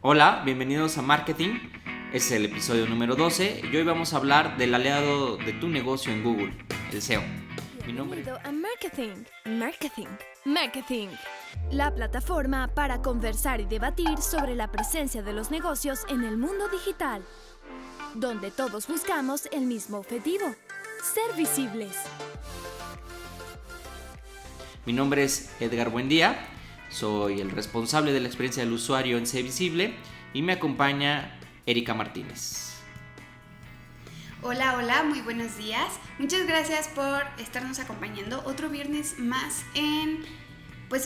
Hola, bienvenidos a Marketing. Es el episodio número 12 y hoy vamos a hablar del aliado de tu negocio en Google, el SEO. Bienvenido a Marketing, la plataforma para conversar y debatir sobre la presencia de los negocios en el mundo digital, donde todos buscamos el mismo objetivo: ser visibles. Mi nombre es Edgar Buendía, soy el responsable de la experiencia del usuario en Sé Visible y me acompaña Erika Martínez. Hola, muy buenos días. Muchas gracias por estarnos acompañando otro viernes más en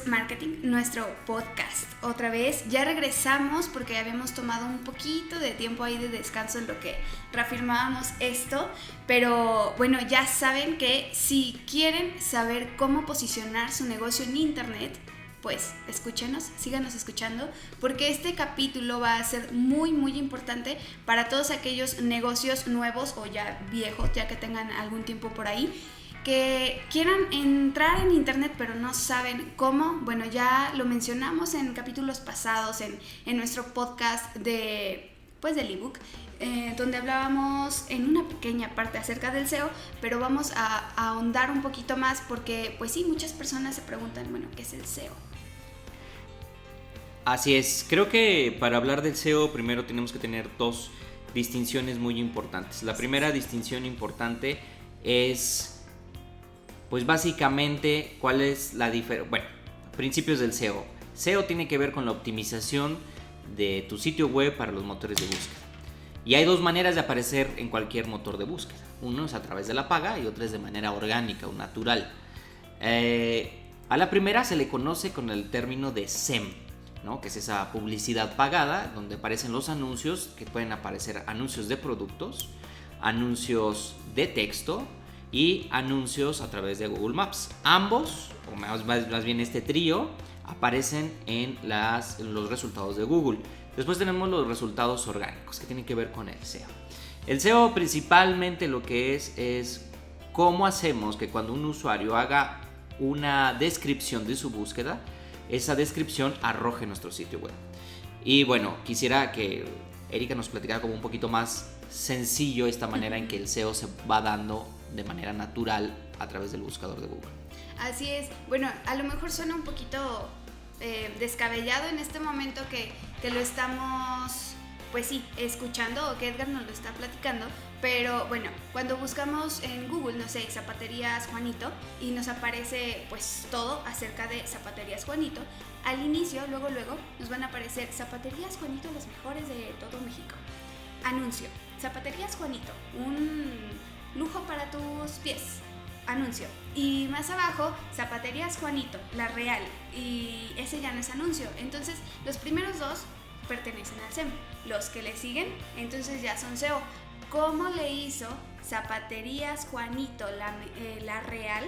Marketing, nuestro podcast. Otra vez, ya regresamos porque habíamos tomado un poquito de tiempo ahí de descanso en lo que reafirmábamos esto, pero bueno, ya saben que si quieren saber cómo posicionar su negocio en internet, pues escúchenos, síganos escuchando, porque este capítulo va a ser muy importante para todos aquellos negocios nuevos o ya viejos, ya que tengan algún tiempo por ahí, que quieran entrar en internet pero no saben cómo. Bueno, ya lo mencionamos en capítulos pasados en nuestro podcast del ebook, donde hablábamos en una pequeña parte acerca del SEO, pero vamos a ahondar un poquito más porque pues sí, muchas personas se preguntan, bueno, ¿qué es el SEO? Así es, creo que para hablar del SEO primero tenemos que tener dos distinciones muy importantes. La primera distinción importante es, pues básicamente, cuál es la diferencia. Bueno, principios del SEO. SEO tiene que ver con la optimización de tu sitio web para los motores de búsqueda. Y hay dos maneras de aparecer en cualquier motor de búsqueda. Uno es a través de la paga y otra es de manera orgánica o natural. A la primera se le conoce con el término de SEM, ¿no? Que es esa publicidad pagada donde aparecen los anuncios, que pueden aparecer anuncios de productos, anuncios de texto y anuncios a través de Google Maps. Ambos, o más bien este trío, aparecen en los resultados de Google. Después tenemos los resultados orgánicos, que tienen que ver con el SEO. El SEO principalmente lo que es cómo hacemos que cuando un usuario haga una descripción de su búsqueda, esa descripción arroje nuestro sitio web. Y bueno, quisiera que Erika nos platicara como un poquito más sencillo esta manera en que el SEO se va dando de manera natural a través del buscador de Google. Así es. Bueno, a lo mejor suena un poquito descabellado en este momento que lo estamos, pues sí, escuchando, o que Edgar nos lo está platicando, pero bueno, cuando buscamos en Google, no sé, Zapaterías Juanito, y nos aparece pues todo acerca de Zapaterías Juanito, al inicio, luego nos van a aparecer Zapaterías Juanito, las mejores de todo México. Anuncio: Zapaterías Juanito, un lujo para tus pies. Anuncio. Y más abajo, Zapaterías Juanito, la real, y ese ya no es anuncio. Entonces los primeros dos pertenecen al SEM, los que le siguen entonces ya son SEO. ¿Cómo le hizo Zapaterías Juanito, la real,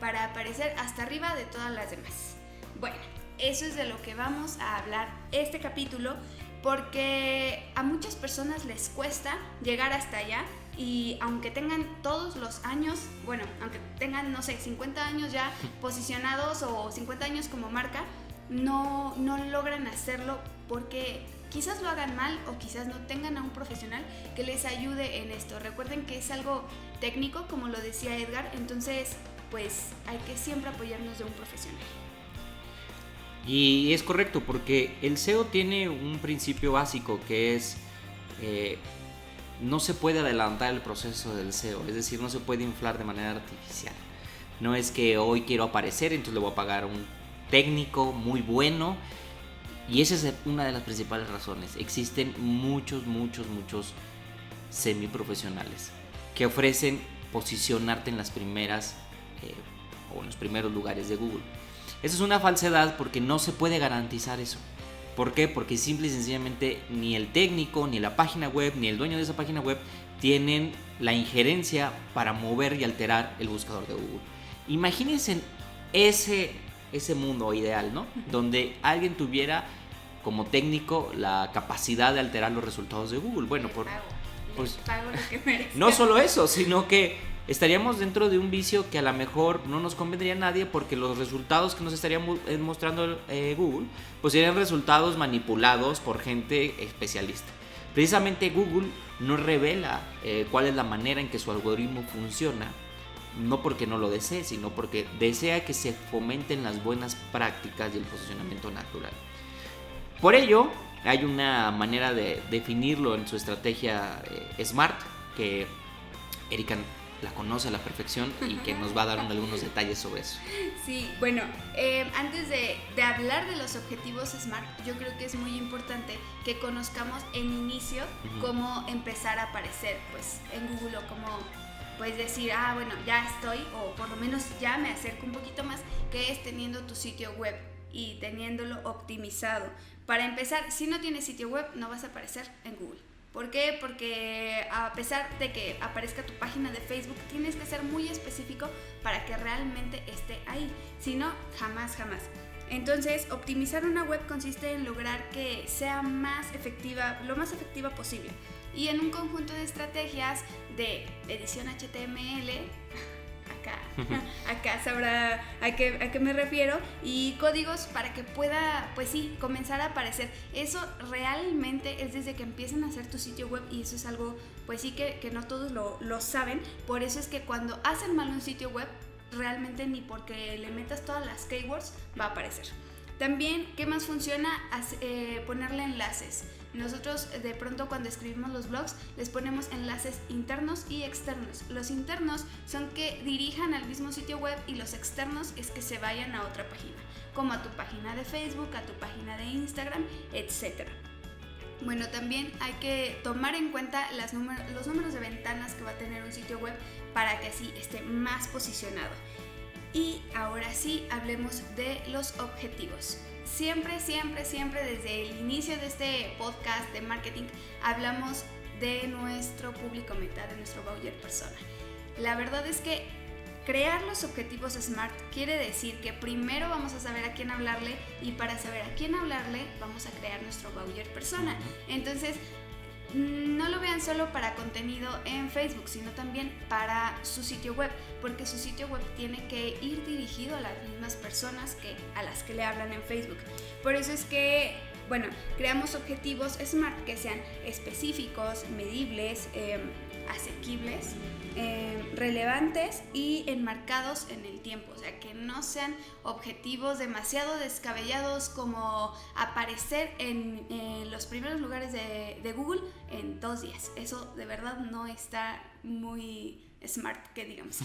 para aparecer hasta arriba de todas las demás? Bueno, eso es de lo que vamos a hablar este capítulo, porque a muchas personas les cuesta llegar hasta allá. Y aunque tengan todos los años, bueno, aunque tengan, no sé, 50 años ya posicionados o 50 años como marca, no logran hacerlo porque quizás lo hagan mal o quizás no tengan a un profesional que les ayude en esto. Recuerden que es algo técnico, como lo decía Edgar, entonces pues hay que siempre apoyarnos de un profesional. Y es correcto, porque el SEO tiene un principio básico que es no se puede adelantar el proceso del SEO, es decir, no se puede inflar de manera artificial. No es que hoy quiero aparecer, entonces le voy a pagar a un técnico muy bueno, y esa es una de las principales razones. Existen muchos semiprofesionales que ofrecen posicionarte en las primeras o en los primeros lugares de Google. Eso es una falsedad porque no se puede garantizar eso. ¿Por qué? Porque simple y sencillamente ni el técnico, ni la página web, ni el dueño de esa página web tienen la injerencia para mover y alterar el buscador de Google. Imagínense ese mundo ideal, ¿no? Donde alguien tuviera como técnico la capacidad de alterar los resultados de Google. Bueno, pago lo que merezca. No solo eso, sino que estaríamos dentro de un vicio que a lo mejor no nos convendría a nadie, porque los resultados que nos estaría mostrando Google pues serían resultados manipulados por gente especialista. Precisamente Google no revela cuál es la manera en que su algoritmo funciona, no porque no lo desee, sino porque desea que se fomenten las buenas prácticas y el posicionamiento natural. Por ello, hay una manera de definirlo en su estrategia SMART, que Erika la conoce a la perfección y que nos va a dar algunos detalles sobre eso. Sí, bueno, antes de hablar de los objetivos SMART, yo creo que es muy importante que conozcamos en inicio cómo empezar a aparecer pues, en Google, o cómo pues decir, bueno, ya estoy, o por lo menos ya me acerco un poquito más, que es teniendo tu sitio web y teniéndolo optimizado. Para empezar, si no tienes sitio web, no vas a aparecer en Google. ¿Por qué? Porque a pesar de que aparezca tu página de Facebook, tienes que ser muy específico para que realmente esté ahí. Si no, jamás. Entonces, optimizar una web consiste en lograr que sea más efectiva, lo más efectiva posible. Y en un conjunto de estrategias de edición HTML, acá sabrá a qué me refiero, y códigos para que pueda, pues sí, comenzar a aparecer. Eso realmente es desde que empiezan a hacer tu sitio web, y eso es algo, pues sí, que no todos lo saben. Por eso es que cuando hacen mal un sitio web, realmente ni porque le metas todas las keywords va a aparecer. También, ¿qué más funciona? Ponerle enlaces. Nosotros de pronto cuando escribimos los blogs les ponemos enlaces internos y externos. Los internos son que dirijan al mismo sitio web, y los externos es que se vayan a otra página, como a tu página de Facebook, a tu página de Instagram, etc. Bueno, también hay que tomar en cuenta los números de ventanas que va a tener un sitio web para que así esté más posicionado. Y ahora sí, hablemos de los objetivos. Siempre desde el inicio de este podcast de marketing hablamos de nuestro público meta, de nuestro buyer persona. La verdad es que crear los objetivos SMART quiere decir que primero vamos a saber a quién hablarle, y para saber a quién hablarle vamos a crear nuestro buyer persona. Entonces, no lo vean solo para contenido en Facebook, sino también para su sitio web, porque su sitio web tiene que ir dirigido a las mismas personas a las que le hablan en Facebook. Por eso es que, bueno, creamos objetivos SMART que sean específicos, medibles, asequibles, relevantes y enmarcados en el tiempo. O sea, que no sean objetivos demasiado descabellados como aparecer en los primeros lugares de Google en 2 días. Eso de verdad no está muy smart, que digamos.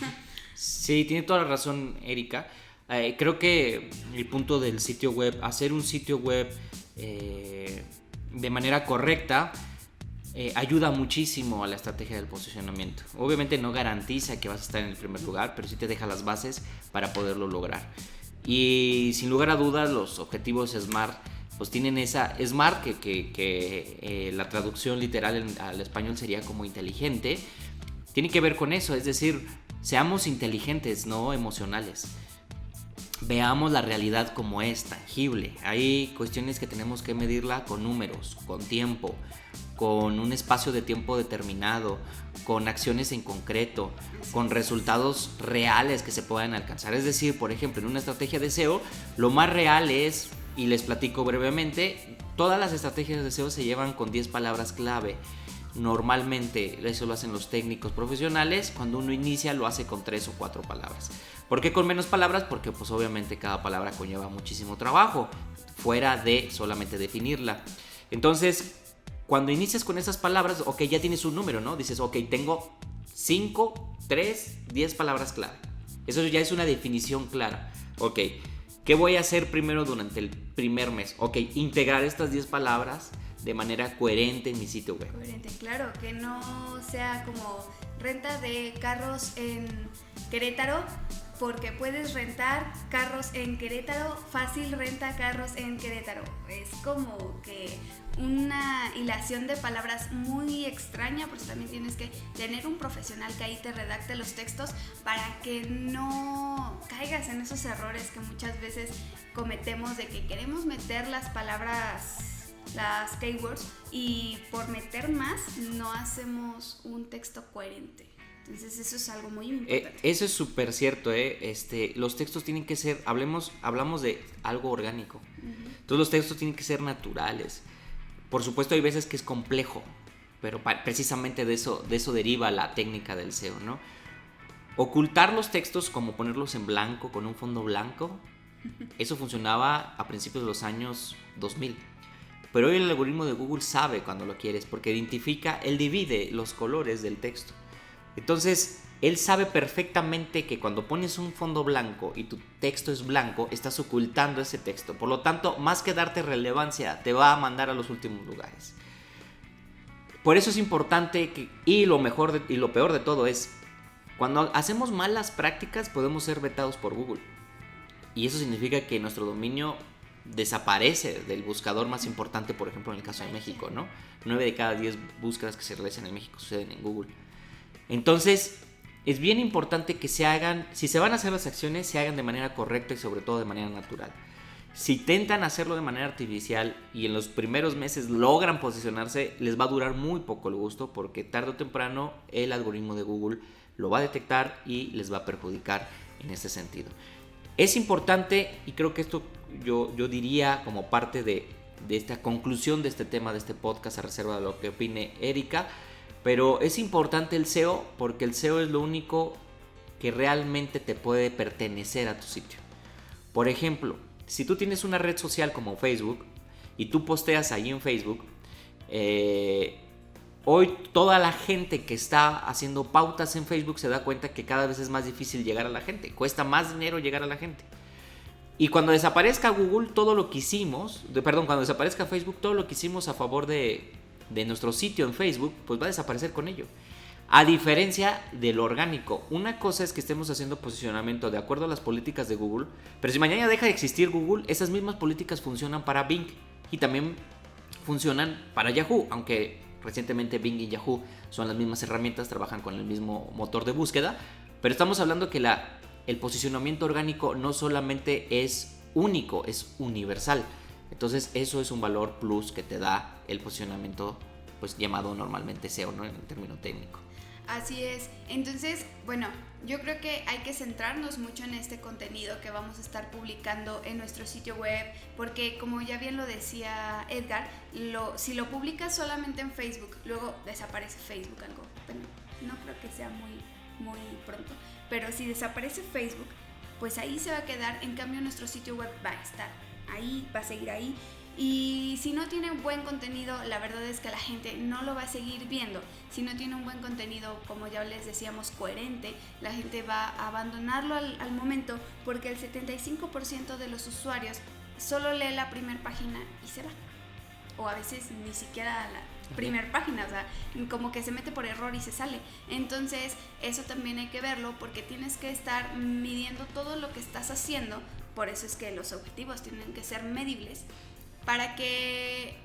Sí, tiene toda la razón, Erika. Creo que el punto del sitio web, hacer un sitio web de manera correcta, ayuda muchísimo a la estrategia del posicionamiento. Obviamente no garantiza que vas a estar en el primer lugar, pero sí te deja las bases para poderlo lograr. Y sin lugar a dudas, los objetivos SMART pues tienen esa SMART que la traducción literal al español sería como inteligente. Tiene que ver con eso, es decir, seamos inteligentes, no emocionales. Veamos la realidad como es, tangible. Hay cuestiones que tenemos que medirla con números, con tiempo, con un espacio de tiempo determinado, con acciones en concreto, con resultados reales que se puedan alcanzar. Es decir, por ejemplo, en una estrategia de SEO, lo más real es, y les platico brevemente, todas las estrategias de SEO se llevan con 10 palabras clave. Normalmente eso lo hacen los técnicos profesionales. Cuando uno inicia lo hace con 3 o 4 palabras. ¿Por qué con menos palabras? Porque pues obviamente cada palabra conlleva muchísimo trabajo, fuera de solamente definirla. Entonces, cuando inicias con esas palabras, ok, ya tienes un número, ¿no? Dices, ok, tengo 5, 3, 10 palabras clave. Eso ya es una definición clara. Ok, ¿qué voy a hacer primero durante el primer mes? Ok, integrar estas 10 palabras de manera coherente en mi sitio web. Coherente, claro, que no sea como renta de carros en Querétaro, porque puedes rentar carros en Querétaro, fácil renta carros en Querétaro. Es como que una hilación de palabras muy extraña, pues también tienes que tener un profesional que ahí te redacte los textos para que no caigas en esos errores que muchas veces cometemos, de que queremos meter las palabras, las keywords, y por meter más no hacemos un texto coherente. Entonces eso es algo muy importante. Eso es súper cierto, los textos tienen que ser, hablamos de algo orgánico. Entonces los textos tienen que ser naturales. Por supuesto hay veces que es complejo, pero precisamente de eso deriva la técnica del SEO, ¿no? Ocultar los textos como ponerlos en blanco, con un fondo blanco, eso funcionaba a principios de los años 2000. Pero hoy el algoritmo de Google sabe cuando lo quieres, porque él divide los colores del texto. Entonces, él sabe perfectamente que cuando pones un fondo blanco y tu texto es blanco, estás ocultando ese texto. Por lo tanto, más que darte relevancia, te va a mandar a los últimos lugares. Por eso es importante y lo peor de todo es, cuando hacemos malas prácticas, podemos ser vetados por Google. Y eso significa que nuestro dominio desaparece del buscador más importante, por ejemplo, en el caso de México, ¿no? 9 de cada 10 búsquedas que se realizan en México suceden en Google. Entonces, es bien importante que se hagan, si se van a hacer las acciones, se hagan de manera correcta y sobre todo de manera natural. Si intentan hacerlo de manera artificial y en los primeros meses logran posicionarse, les va a durar muy poco el gusto, porque tarde o temprano el algoritmo de Google lo va a detectar y les va a perjudicar en ese sentido. Es importante, y creo que esto yo diría como parte de esta conclusión de este tema, de este podcast, a reserva de lo que opine Erika, pero es importante el SEO porque el SEO es lo único que realmente te puede pertenecer a tu sitio. Por ejemplo, si tú tienes una red social como Facebook y tú posteas ahí en Facebook, hoy toda la gente que está haciendo pautas en Facebook se da cuenta que cada vez es más difícil llegar a la gente, cuesta más dinero llegar a la gente. Y cuando desaparezca Google, cuando desaparezca Facebook, todo lo que hicimos a favor de nuestro sitio en Facebook, pues va a desaparecer con ello. A diferencia del orgánico, una cosa es que estemos haciendo posicionamiento de acuerdo a las políticas de Google, pero si mañana deja de existir Google, esas mismas políticas funcionan para Bing y también funcionan para Yahoo, aunque recientemente Bing y Yahoo son las mismas herramientas, trabajan con el mismo motor de búsqueda, pero estamos hablando que el posicionamiento orgánico no solamente es único, es universal. Entonces eso es un valor plus que te da el posicionamiento, pues llamado normalmente SEO, ¿no? En el término técnico. Así es. Entonces, bueno, yo creo que hay que centrarnos mucho en este contenido que vamos a estar publicando en nuestro sitio web, porque como ya bien lo decía Edgar, si lo publicas solamente en Facebook, luego desaparece Facebook algo. Bueno, no creo que sea muy pronto, pero si desaparece Facebook, pues ahí se va a quedar. En cambio, nuestro sitio web va a estar ahí, va a seguir ahí. Y si no tiene un buen contenido, la verdad es que la gente no lo va a seguir viendo. Si no tiene un buen contenido, como ya les decíamos, coherente, la gente va a abandonarlo al momento, porque el 75% de los usuarios solo lee la primera página y se va. O a veces ni siquiera la primera página, o sea, como que se mete por error y se sale. Entonces, eso también hay que verlo, porque tienes que estar midiendo todo lo que estás haciendo. Por eso es que los objetivos tienen que ser medibles, para que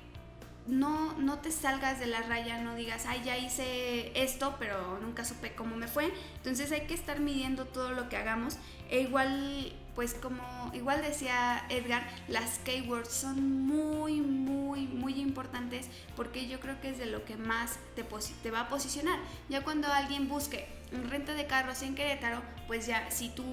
no te salgas de la raya, no digas, ay, ya hice esto, pero nunca supe cómo me fue. Entonces hay que estar midiendo todo lo que hagamos. E igual, pues igual decía Edgar, las keywords son muy importantes, porque yo creo que es de lo que más te va a posicionar. Ya cuando alguien busque renta de carros en Querétaro, pues ya si tú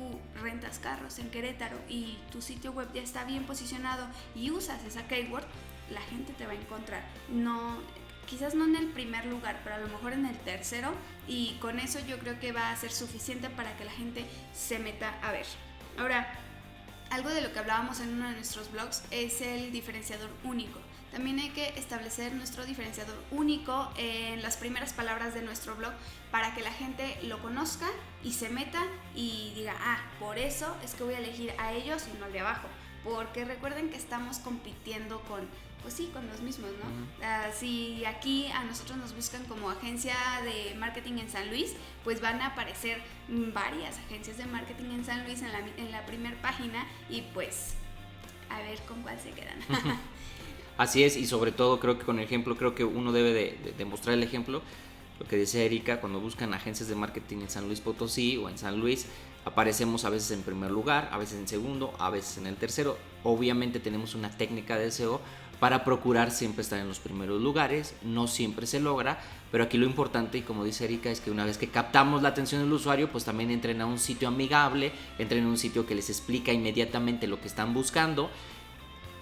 rentas carros en Querétaro y tu sitio web ya está bien posicionado y usas esa keyword, la gente te va a encontrar. No, quizás no en el primer lugar, pero a lo mejor en el tercero, y con eso yo creo que va a ser suficiente para que la gente se meta a ver. Ahora, algo de lo que hablábamos en uno de nuestros blogs es el diferenciador único. También hay que establecer nuestro diferenciador único en las primeras palabras de nuestro blog, para que la gente lo conozca y se meta y diga, por eso es que voy a elegir a ellos y no al de abajo. Porque recuerden que estamos compitiendo con los mismos, ¿no? Si aquí a nosotros nos buscan como agencia de marketing en San Luis, pues van a aparecer varias agencias de marketing en San Luis en la primera página, y pues a ver con cuál se quedan. Así es, y sobre todo creo que con el ejemplo, creo que uno debe de mostrar el ejemplo. Lo que decía Erika, cuando buscan agencias de marketing en San Luis Potosí o en San Luis, aparecemos a veces en primer lugar, a veces en segundo, a veces en el tercero. Obviamente tenemos una técnica de SEO para procurar siempre estar en los primeros lugares. No siempre se logra, pero aquí lo importante, y como dice Erika, es que una vez que captamos la atención del usuario, pues también entren a un sitio amigable, entren a un sitio que les explica inmediatamente lo que están buscando.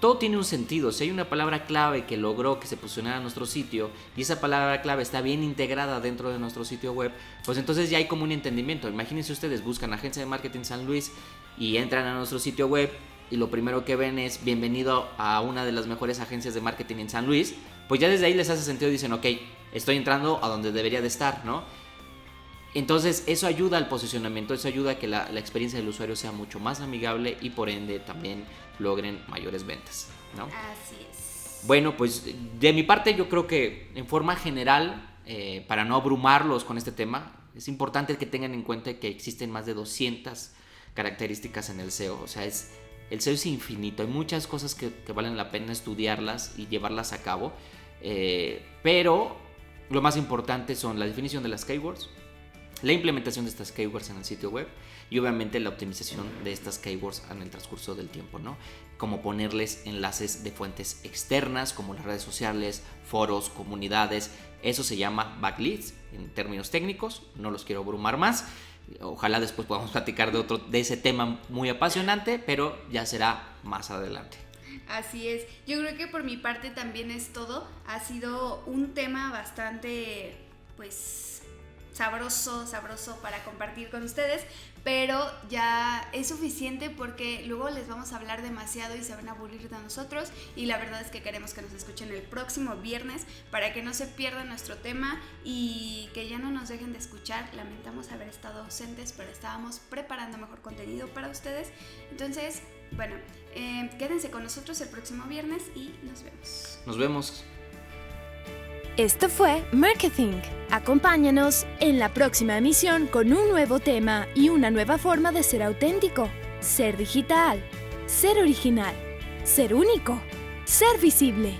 Todo tiene un sentido. Si hay una palabra clave que logró que se posicionara nuestro sitio y esa palabra clave está bien integrada dentro de nuestro sitio web, pues entonces ya hay como un entendimiento. Imagínense ustedes, buscan Agencia de Marketing San Luis y entran a nuestro sitio web y lo primero que ven es bienvenido a una de las mejores agencias de marketing en San Luis. Pues ya desde ahí les hace sentido y dicen, ok, estoy entrando a donde debería de estar, ¿no? Entonces eso ayuda al posicionamiento, eso ayuda a que la experiencia del usuario sea mucho más amigable y por ende también logren mayores ventas, ¿no? Así es. Bueno, pues de mi parte yo creo que en forma general, para no abrumarlos con este tema, es importante que tengan en cuenta que existen más de 200 características en el SEO. O sea, el SEO es infinito, hay muchas cosas que valen la pena estudiarlas y llevarlas a cabo, pero lo más importante son la definición de las keywords, la implementación de estas keywords en el sitio web y obviamente la optimización de estas keywords en el transcurso del tiempo, ¿no? Como ponerles enlaces de fuentes externas como las redes sociales, foros, comunidades. Eso se llama backlinks en términos técnicos, no los quiero abrumar más. Ojalá después podamos platicar de ese tema muy apasionante, pero ya será más adelante. Así es, yo creo que por mi parte también es todo. Ha sido un tema bastante, pues, sabroso para compartir con ustedes, pero ya es suficiente porque luego les vamos a hablar demasiado y se van a aburrir de nosotros, y la verdad es que queremos que nos escuchen el próximo viernes para que no se pierdan nuestro tema y que ya no nos dejen de escuchar. Lamentamos haber estado ausentes, pero estábamos preparando mejor contenido para ustedes. Entonces, bueno, quédense con nosotros el próximo viernes y nos vemos. Nos vemos. Esto fue Marketing. Acompáñanos en la próxima emisión con un nuevo tema y una nueva forma de ser auténtico, ser digital, ser original, ser único, ser visible.